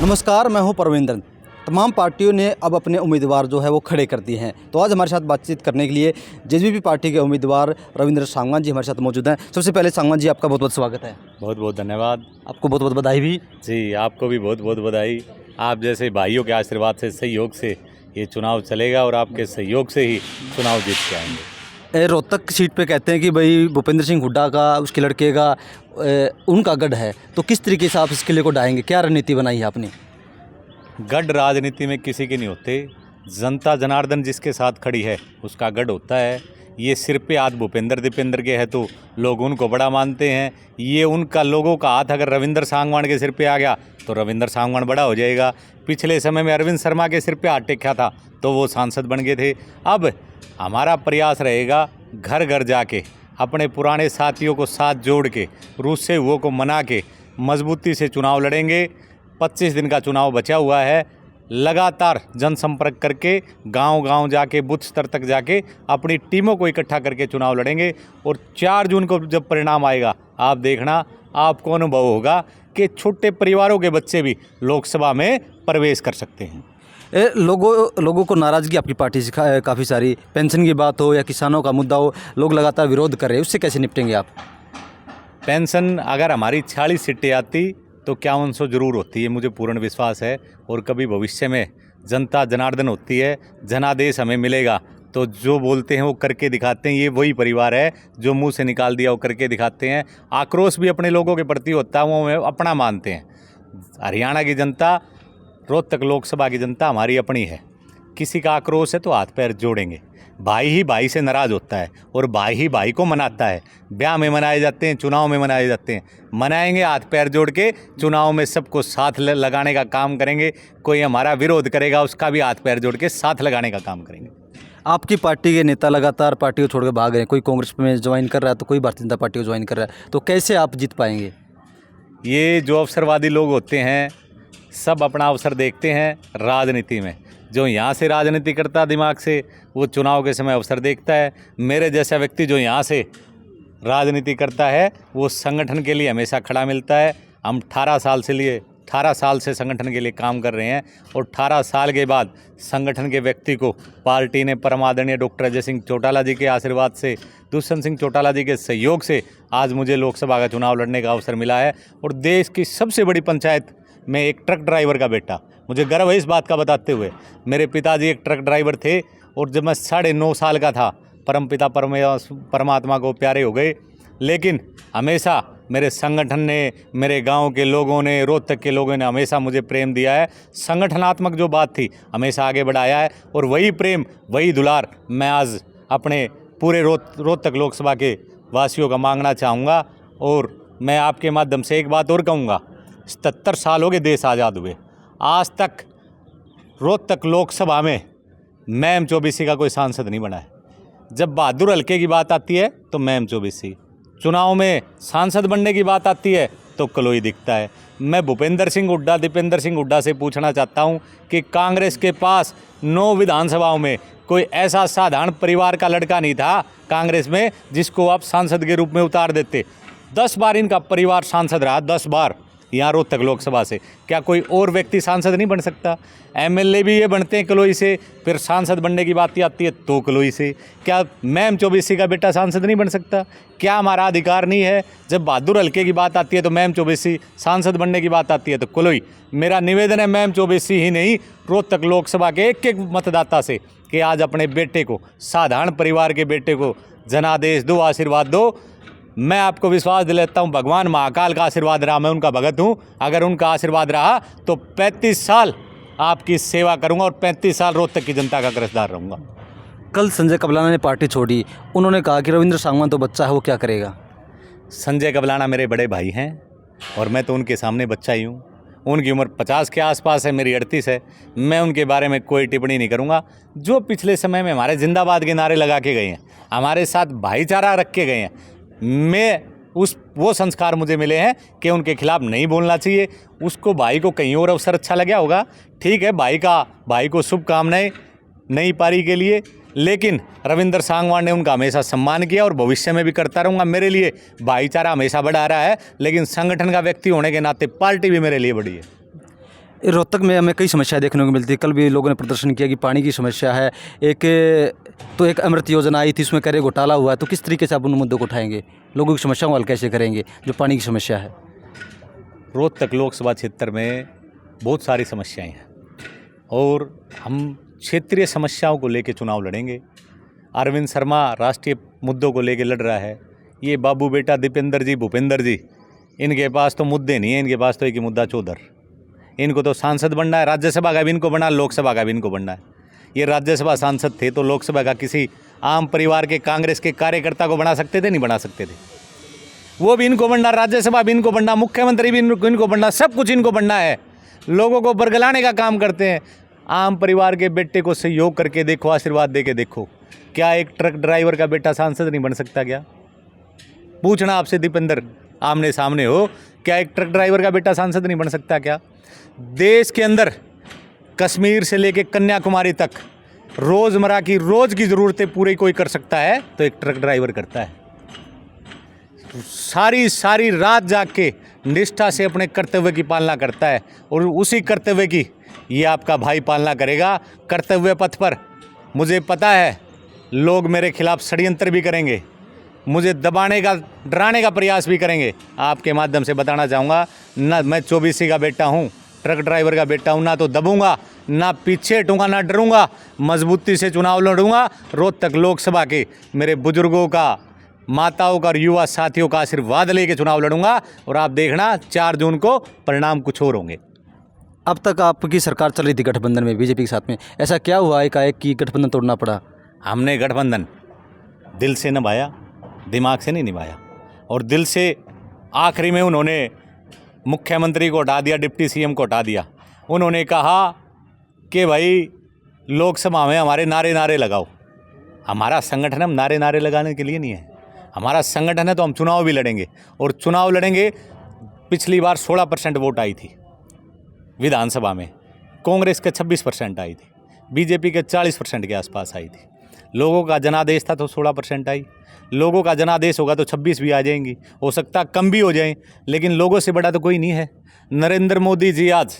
नमस्कार, मैं हूं परविंदर। तमाम पार्टियों ने अब अपने उम्मीदवार जो है वो खड़े कर दिए हैं। तो आज हमारे साथ बातचीत करने के लिए जेजेपी पार्टी के उम्मीदवार रविंद्र सांगवान जी हमारे साथ मौजूद हैं। सबसे पहले सांगवान जी, आपका बहुत बहुत स्वागत है। बहुत बहुत धन्यवाद। आपको बहुत बहुत बधाई भी। जी, आपको भी बहुत बहुत बधाई। आप जैसे भाइयों के आशीर्वाद से, सहयोग से ये चुनाव चलेगा और आपके सहयोग से ही चुनाव जीत के आएंगे। रोहतक सीट पे कहते हैं कि भाई भूपेंद्र सिंह हुड्डा का, उसके लड़के का, उनका गढ़ है। तो किस तरीके से आप इस किले को ढाएंगे? क्या रणनीति बनाई है आपने? गढ़ राजनीति में किसी के नहीं होते। जनता जनार्दन जिसके साथ खड़ी है उसका गढ़ होता है। ये सिर पे हाथ भूपेंद्र दीपेंद्र के है तो लोग उनको बड़ा मानते हैं। ये उनका लोगों का हाथ अगर रविंद्र सांगवान के सिर पे आ गया तो रविंद्र सांगवान बड़ा हो जाएगा। पिछले समय में अरविंद शर्मा के सिर पे हाथ टेका था तो वो सांसद बन गए थे। अब हमारा प्रयास रहेगा घर घर जाके अपने पुराने साथियों को साथ जोड़ के, रूसे हुओं को मना के मजबूती से चुनाव लड़ेंगे। 25 दिन का चुनाव बचा हुआ है। लगातार जनसंपर्क करके गांव-गांव जाके, बूथ स्तर तक जाके अपनी टीमों को इकट्ठा करके चुनाव लड़ेंगे। और 4 जून को जब परिणाम आएगा, आप देखना, आपको अनुभव होगा कि छोटे परिवारों के बच्चे भी लोकसभा में प्रवेश कर सकते हैं। लोगों को नाराज़गी आपकी पार्टी से काफ़ी सारी, पेंशन की बात हो या किसानों का मुद्दा हो, लोग लगातार विरोध कर रहे हैं। उससे कैसे निपटेंगे आप? पेंशन अगर हमारी 46 सीटें आती तो 5100 जरूर होती है, मुझे पूर्ण विश्वास है। और कभी भविष्य में जनता जनार्दन होती है, जनादेश हमें मिलेगा तो जो बोलते हैं वो करके दिखाते हैं। ये वही परिवार है जो मुंह से निकाल दिया वो करके दिखाते हैं। आक्रोश भी अपने लोगों के प्रति होता है, वो हमें अपना मानते हैं। हरियाणा की जनता, रोहतक लोकसभा की जनता हमारी अपनी है। किसी का आक्रोश है तो हाथ पैर जोड़ेंगे। भाई ही भाई से नाराज़ होता है और भाई ही भाई को मनाता है। ब्याह में मनाए जाते हैं, चुनाव में मनाए जाते हैं। मनाएंगे हाथ पैर जोड़ के, चुनाव में सबको साथ लगाने का काम करेंगे। कोई हमारा विरोध करेगा उसका भी हाथ पैर जोड़ के साथ लगाने का काम करेंगे। आपकी पार्टी के नेता लगातार पार्टी को छोड़कर भाग रहे हैं। कोई कांग्रेस में ज्वाइन कर रहा है तो कोई भारतीय जनता पार्टी को ज्वाइन कर रहा है। तो कैसे आप जीत पाएंगे? ये जो अवसरवादी लोग होते हैं सब अपना अवसर देखते हैं राजनीति में। जो यहाँ से राजनीति करता दिमाग से, वो चुनाव के समय अवसर देखता है। मेरे जैसा व्यक्ति जो यहाँ से राजनीति करता है वो संगठन के लिए हमेशा खड़ा मिलता है। हम 18 साल से संगठन के लिए काम कर रहे हैं और 18 साल के बाद संगठन के व्यक्ति को पार्टी ने परमादरणीय डॉक्टर अजय सिंह चौटाला जी के आशीर्वाद से, दुष्यंत सिंह चौटाला जी के सहयोग से आज मुझे लोकसभा का चुनाव लड़ने का अवसर मिला है। और देश की सबसे बड़ी पंचायत में एक ट्रक ड्राइवर का बेटा, मुझे गर्व है इस बात का बताते हुए। मेरे पिताजी एक ट्रक ड्राइवर थे और जब मैं 9.5 साल का था परमपिता परमात्मा को प्यारे हो गए। लेकिन हमेशा मेरे संगठन ने, मेरे गांव के लोगों ने, रोहतक के लोगों ने हमेशा मुझे प्रेम दिया है। संगठनात्मक जो बात थी हमेशा आगे बढ़ाया है और वही प्रेम, वही दुलार मैं आज अपने पूरे रोहतक लोकसभा के वासियों का मांगना चाहूँगा। और मैं आपके माध्यम से एक बात और कहूँगा, 77 साल हो गए देश आज़ाद हुए, आज तक रोहतक लोकसभा में मैम चौबीसी का कोई सांसद नहीं बना है। जब बहादुर हल्के की बात आती है तो मैम चौबीसी, चुनाव में सांसद बनने की बात आती है तो कलोई दिखता है। मैं भूपेंद्र सिंह हुड्डा, दीपेंद्र सिंह हुड्डा से पूछना चाहता हूं कि कांग्रेस के पास 9 विधानसभाओं में कोई ऐसा साधारण परिवार का लड़का नहीं था कांग्रेस में जिसको आप सांसद के रूप में उतार देते। 10 बार इनका परिवार सांसद रहा, 10 बार यहाँ रोहतक लोकसभा से। क्या कोई और व्यक्ति सांसद नहीं बन सकता? एमएलए भी ये बनते हैं कलोई से, फिर सांसद बनने की बात आती है तो कलोई से। क्या मैम चौबीसी का बेटा सांसद नहीं बन सकता? क्या हमारा अधिकार नहीं है? जब बहादुर हल्के की बात आती है तो मैम चौबीसी, सांसद बनने की बात आती है तो कलोई। मेरा निवेदन है मैम चौबीसी ही नहीं, रोहतक लोकसभा के एक मतदाता से कि आज अपने बेटे को, साधारण परिवार के बेटे को जनादेश दो, आशीर्वाद दो। मैं आपको विश्वास दिलाता हूँ, भगवान महाकाल का आशीर्वाद रहा, मैं उनका भगत हूँ। अगर उनका आशीर्वाद रहा तो 35 साल आपकी सेवा करूँगा और 35 साल रोहतक की जनता का कर्जदार रहूँगा। कल संजय कबलाना ने पार्टी छोड़ी, उन्होंने कहा कि रविंद्र सांगवान तो बच्चा है, वो क्या करेगा? संजय कबलाना मेरे बड़े भाई हैं और मैं तो उनके सामने बच्चा ही हूँ। उनकी उम्र 50 के आसपास है, मेरी 38 है। मैं उनके बारे में कोई टिप्पणी नहीं करूँगा। जो पिछले समय में हमारे जिंदाबाद के नारे लगा के गए हैं, हमारे साथ भाईचारा रख के गए हैं, वो संस्कार मुझे मिले हैं कि उनके खिलाफ नहीं बोलना चाहिए। उसको, भाई को कहीं और अवसर अच्छा लगा होगा, ठीक है, भाई को शुभकामनाएं नई पारी के लिए। लेकिन रविंद्र सांगवान ने उनका हमेशा सम्मान किया और भविष्य में भी करता रहूँगा। मेरे लिए भाईचारा हमेशा बढ़ा रहा है, लेकिन संगठन का व्यक्ति होने के नाते पार्टी भी मेरे लिए बड़ी है। रोहतक में हमें कई समस्याएं देखने को मिलती है। कल भी लोगों ने प्रदर्शन किया कि पानी की समस्या है। एक अमृत योजना आई थी, उसमें करे घोटाला हुआ है। तो किस तरीके से आप उन मुद्दों को उठाएंगे, लोगों की समस्याओं को हल कैसे करेंगे जो पानी की समस्या है? रोहतक लोकसभा क्षेत्र में बहुत सारी समस्याएं हैं और हम क्षेत्रीय समस्याओं को लेकर चुनाव लड़ेंगे। अरविंद शर्मा राष्ट्रीय मुद्दों को लेकर लड़ रहा है। ये बाबू बेटा दीपेंद्र जी, भूपेंद्र जी, इनके पास तो मुद्दे नहीं है, इनके पास तो एक ही मुद्दा चौधर। इनको तो सांसद बनना है, राज्यसभा का भी इनको बनना है, लोकसभा का भी इनको बनना है। ये राज्यसभा सांसद थे तो लोकसभा का किसी आम परिवार के कांग्रेस के कार्यकर्ता को बना सकते थे? नहीं बना सकते थे। वो भी इनको बनना, राज्यसभा भी इनको बनना, मुख्यमंत्री भी इनको बनना, सब कुछ इनको बनना है। लोगों को बरगलाने का काम करते हैं। आम परिवार के बेटे को सहयोग करके देखो, आशीर्वाद दे के देखो। क्या एक ट्रक ड्राइवर का बेटा सांसद नहीं बन सकता? क्या पूछना आपसे दीपेंद्र, आमने सामने हो, क्या एक ट्रक ड्राइवर का बेटा सांसद नहीं बन सकता? क्या देश के अंदर कश्मीर से लेके कन्याकुमारी तक रोज़मर्रा की रोज़ की ज़रूरतें पूरी कोई कर सकता है तो एक ट्रक ड्राइवर करता है। सारी सारी रात जाग के निष्ठा से अपने कर्तव्य की पालना करता है और उसी कर्तव्य की ये आपका भाई पालना करेगा। कर्तव्य पथ पर मुझे पता है लोग मेरे खिलाफ षड्यंत्र भी करेंगे, मुझे दबाने का, डराने का प्रयास भी करेंगे। आपके माध्यम से बताना चाहूँगा, ना मैं 24 का बेटा हूँ, ट्रक ड्राइवर का बेटा हूँ, ना तो दबूंगा, ना पीछे हटूंगा, ना डरूंगा, मजबूती से चुनाव लड़ूंगा। रोहतक लोकसभा के मेरे बुजुर्गों का, माताओं का और युवा साथियों का आशीर्वाद लेके चुनाव लड़ूंगा और आप देखना 4 जून को परिणाम कुछ और होंगे। अब तक आपकी सरकार चल रही थी गठबंधन में बीजेपी के साथ में, ऐसा क्या हुआ एकाएक कि गठबंधन तोड़ना पड़ा? हमने गठबंधन दिल से निभाया, दिमाग से नहीं निभाया। और दिल से आखिरी में उन्होंने मुख्यमंत्री को हटा दिया, डिप्टी सीएम को हटा दिया। उन्होंने कहा कि भाई लोकसभा में हमारे नारे लगाओ। हमारा संगठन हम नारे लगाने के लिए नहीं है, हमारा संगठन है तो हम चुनाव भी लड़ेंगे। और चुनाव लड़ेंगे। पिछली बार 16% वोट आई थी विधानसभा में, कांग्रेस के 26% आई थी, बीजेपी के 40% के आसपास आई थी। लोगों का जनादेश था तो 16% आई। लोगों का जनादेश होगा तो 26 भी आ जाएंगी, हो सकता कम भी हो जाएं, लेकिन लोगों से बड़ा तो कोई नहीं है। नरेंद्र मोदी जी आज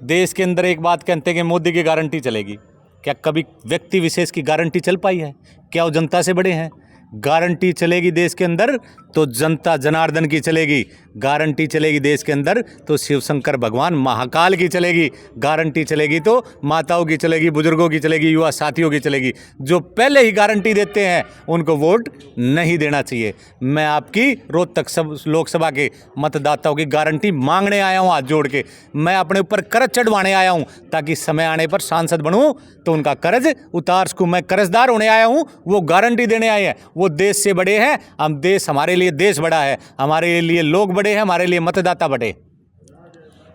देश के अंदर एक बात कहते हैं कि मोदी की गारंटी चलेगी। क्या कभी व्यक्ति विशेष की गारंटी चल पाई है? क्या वो जनता से बड़े हैं? गारंटी चलेगी देश के अंदर तो जनता जनार्दन की चलेगी। गारंटी चलेगी देश के अंदर तो शिव शंकर भगवान महाकाल की चलेगी। गारंटी चलेगी तो माताओं की चलेगी, बुजुर्गों की चलेगी, युवा साथियों की चलेगी। जो पहले ही गारंटी देते हैं उनको वोट नहीं देना चाहिए। मैं आपकी रोहतक सब लोकसभा के मतदाताओं की गारंटी मांगने आया हूँ, हाथ जोड़ के। मैं अपने ऊपर कर्ज चढ़वाने आया हूँ ताकि समय आने पर सांसद बनूँ तो उनका कर्ज उतार सकूँ। मैं कर्जदार होने आया हूँ, वो गारंटी देने आए हैं। वो देश से बड़े हैं, हम देश, हमारे लिए देश बड़ा है, हमारे लिए लोग बड़े हैं, हमारे लिए मतदाता बड़े।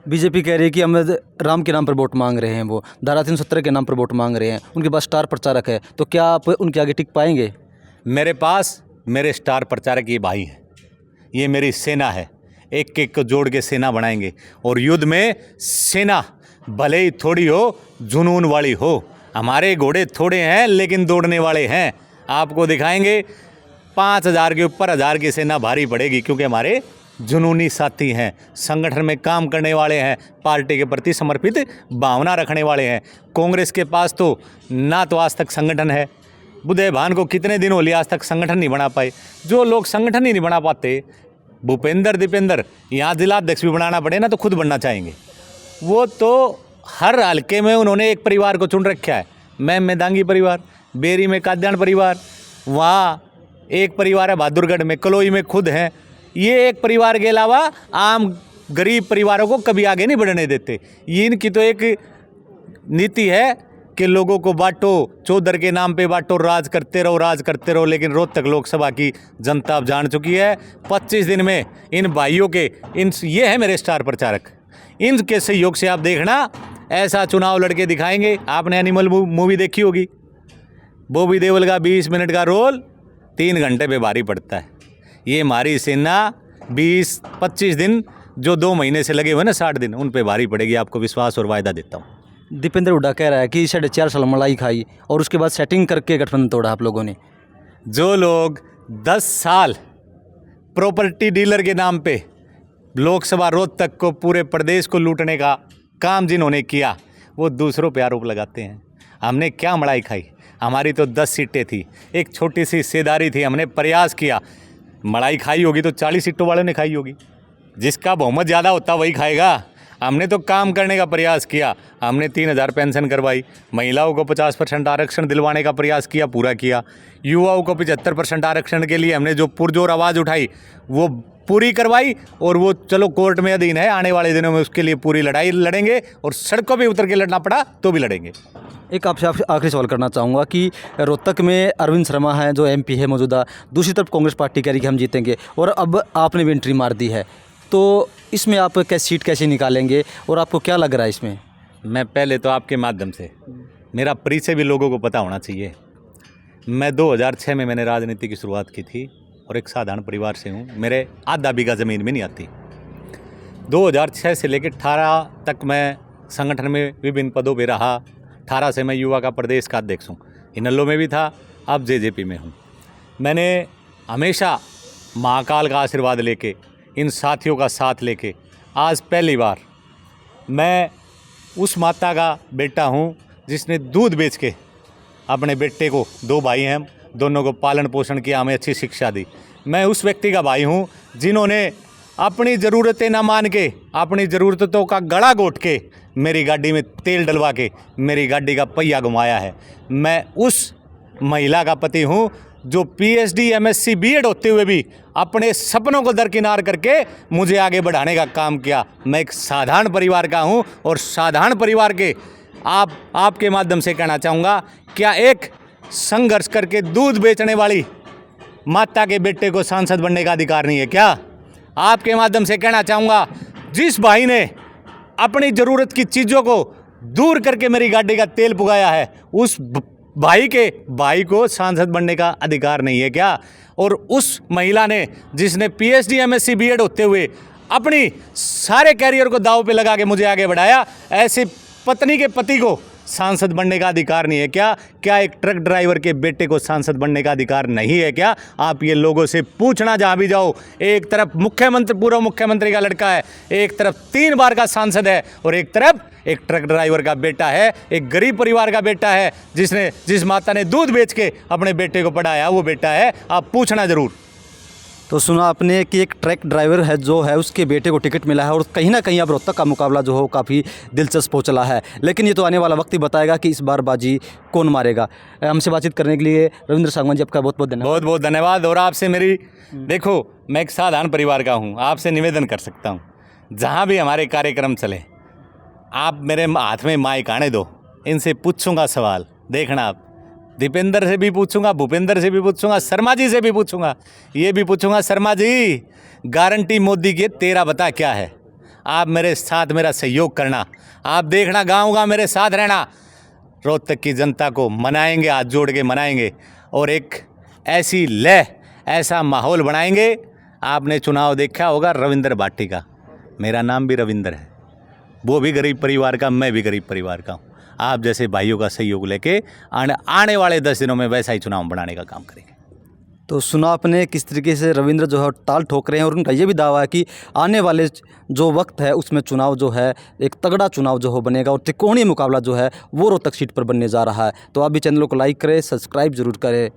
बीजेपी कह रही है कि हम राम के नाम पर वोट मांग रहे हैं, वो धारा 370 के नाम पर वोट मांग रहे हैं, उनके पास स्टार प्रचारक है, तो क्या आप उनके आगे टिक पाएंगे? मेरे पास मेरे स्टार प्रचारक ये भाई हैं, ये मेरी सेना है। एक एक को जोड़ के सेना बनाएंगे और युद्ध में सेना भले ही थोड़ी हो, जुनून वाली हो। हमारे घोड़े थोड़े हैं लेकिन दौड़ने वाले हैं। आपको दिखाएंगे 5000 के ऊपर 1000 की सेना भारी पड़ेगी, क्योंकि हमारे जुनूनी साथी हैं, संगठन में काम करने वाले हैं, पार्टी के प्रति समर्पित भावना रखने वाले हैं। कांग्रेस के पास तो ना तो आज तक संगठन है, बुधे भान को कितने दिन हो लिया आज तक संगठन नहीं बना पाए। जो लोग संगठन ही नहीं बना पाते, भूपेंद्र दीपेंद्र यहाँ जिलाध्यक्ष भी बनाना पड़े ना तो खुद बनना चाहेंगे। वो तो हर हल्के में उन्होंने एक परिवार को चुन रखा है। मैं मेदांगी परिवार, बेरी में काद्यान परिवार, वहाँ एक परिवार है बहादुरगढ़ में, कलोई में खुद हैं। ये एक परिवार के अलावा आम गरीब परिवारों को कभी आगे नहीं बढ़ने देते। ये इनकी तो एक नीति है कि लोगों को बांटो, चौधर के नाम पे बांटो, राज करते रहो। लेकिन रोहतक लोकसभा की जनता अब जान चुकी है। 25 दिन में इन भाइयों के ये है मेरे स्टार प्रचारक, इनके सहयोग से आप देखना ऐसा चुनाव लड़के दिखाएंगे। आपने एनिमल मूवी देखी होगी, बॉबी देओल का 20 मिनट का रोल 3 घंटे पे भारी पड़ता है। ये हमारी सेना 20-25 दिन जो 2 महीने से लगे हुए ना 60 दिन, उन पे भारी पड़ेगी, आपको विश्वास और वायदा देता हूँ। दीपेंद्र हुड्डा कह रहा है कि 4.5 साल मलाई खाई और उसके बाद सेटिंग करके गठबंधन तोड़ा आप लोगों ने। जो लोग 10 साल प्रॉपर्टी डीलर के नाम पे लोकसभा रोहतक को, पूरे प्रदेश को लूटने का काम जिन्होंने किया वो दूसरों पे आरोप लगाते हैं। हमने क्या मलाई खाई, हमारी तो 10 सीटें थी, एक छोटी सी हिस्सेदारी थी, हमने प्रयास किया। मलाई खाई होगी तो 40 सीटों वालों ने खाई होगी, जिसका बहुमत ज़्यादा होता वही खाएगा। हमने तो काम करने का प्रयास किया, हमने 3000 पेंशन करवाई, महिलाओं को 50% आरक्षण दिलवाने का प्रयास किया, पूरा किया। युवाओं को 75% आरक्षण के लिए हमने जो पुरजोर आवाज़ उठाई वो पूरी करवाई, और वो चलो कोर्ट में अधीन है, आने वाले दिनों में उसके लिए पूरी लड़ाई लड़ेंगे, और सड़कों पे उतर के लड़ना पड़ा तो भी लड़ेंगे। एक आपसे आखिरी सवाल करना चाहूँगा कि रोहतक में अरविंद शर्मा हैं जो MP है मौजूदा, दूसरी तरफ कांग्रेस पार्टी कह रही कि हम जीतेंगे, और अब आपने भी एंट्री मार दी है, तो इसमें आप सीट कैसे निकालेंगे और आपको क्या लग रहा है इसमें? मैं पहले तो आपके माध्यम से, मेरा परिचय भी लोगों को पता होना चाहिए। मैं 2006 में मैंने राजनीति की शुरुआत की थी और एक साधारण परिवार से हूँ। मेरे आधा बीघा ज़मीन भी नहीं आती। 2006 से लेकर 18 तक मैं संगठन में विभिन्न पदों पे रहा। 18 से मैं युवा का प्रदेश का अध्यक्ष हूँ, इनेलो में भी था, अब JJP में हूँ। मैंने हमेशा महाकाल का आशीर्वाद लेके, इन साथियों का साथ लेके, आज पहली बार मैं उस माता का बेटा हूँ जिसने दूध बेच के अपने बेटे को, 2 भाई हैं हम, दोनों को पालन पोषण किया, हमें अच्छी शिक्षा दी। मैं उस व्यक्ति का भाई हूँ जिन्होंने अपनी ज़रूरतें ना मान के, अपनी ज़रूरतों का गला घोट के मेरी गाड़ी में तेल डलवा के मेरी गाड़ी का पहिया घुमाया है। मैं उस महिला का पति हूँ जो PhD MSc BEd होते हुए भी अपने सपनों को दरकिनार करके मुझे आगे बढ़ाने का काम किया। मैं एक साधारण परिवार का हूँ, और साधारण परिवार के आपके माध्यम से कहना चाहूँगा, क्या एक संघर्ष करके दूध बेचने वाली माता के बेटे को सांसद बनने का अधिकार नहीं है क्या? आपके माध्यम से कहना चाहूँगा, जिस भाई ने अपनी ज़रूरत की चीज़ों को दूर करके मेरी गाड़ी का तेल पुगाया है, उस भाई को सांसद बनने का अधिकार नहीं है क्या? और उस महिला ने जिसने PhD MSc BEd होते हुए अपनी सारे कैरियर को दांव पे लगा के मुझे आगे बढ़ाया, ऐसी पत्नी के पति को सांसद बनने का अधिकार नहीं है क्या? क्या एक ट्रक ड्राइवर के बेटे को सांसद बनने का अधिकार नहीं है क्या? आप ये लोगों से पूछना जहाँ भी जाओ। एक तरफ पूर्व मुख्यमंत्री का लड़का है, एक तरफ 3 बार का सांसद है, और एक तरफ एक ट्रक ड्राइवर का बेटा है, एक गरीब परिवार का बेटा है, जिस माता ने दूध बेच के अपने बेटे को पढ़ाया, वो बेटा है। आप पूछना ज़रूर। तो सुना आपने कि एक ट्रक ड्राइवर है जो है उसके बेटे को टिकट मिला है, और कहीं ना कहीं अब रोहतक का मुकाबला जो हो काफ़ी दिलचस्प हो चला है, लेकिन ये तो आने वाला वक्त ही बताएगा कि इस बार बाजी कौन मारेगा। हमसे बातचीत करने के लिए रविंद्र सांगवान जी आपका बहुत बहुत धन्यवाद। बहुत बहुत धन्यवाद। और आपसे मेरी, देखो मैं एक साधारण परिवार का हूँ, आपसे निवेदन कर सकता हूँ, जहाँ भी हमारे कार्यक्रम चले आप मेरे हाथ में माइक आने दो, इनसे पूछूंगा सवाल, देखना आप। दीपेंद्र से भी पूछूंगा, भूपेंद्र से भी पूछूंगा, शर्मा जी से भी पूछूंगा, ये भी पूछूंगा, शर्मा जी गारंटी मोदी की 13 बता क्या है? आप मेरे साथ मेरा सहयोग करना, आप देखना, गाँव मेरे साथ रहना। रोहतक की जनता को मनाएंगे, हाथ जोड़ के मनाएंगे, और एक ऐसी लय, ऐसा माहौल बनाएंगे। आपने चुनाव देखा होगा रविंद्र भाटी का, मेरा नाम भी रविंद्र है, वो भी गरीब परिवार का, मैं भी गरीब परिवार का हूँ। आप जैसे भाइयों का सहयोग लेके आने वाले 10 दिनों में वैसा ही चुनाव बढ़ाने का काम करेंगे। तो सुना आपने किस तरीके से रविंद्र जो है ताल ठोक रहे हैं, और उनका ये भी दावा है कि आने वाले जो वक्त है उसमें चुनाव जो है एक तगड़ा चुनाव जो हो बनेगा, और त्रिकोणीय मुकाबला जो है वो रोहतक सीट पर बनने जा रहा है। तो आप भी चैनल को लाइक करें, सब्सक्राइब जरूर करें।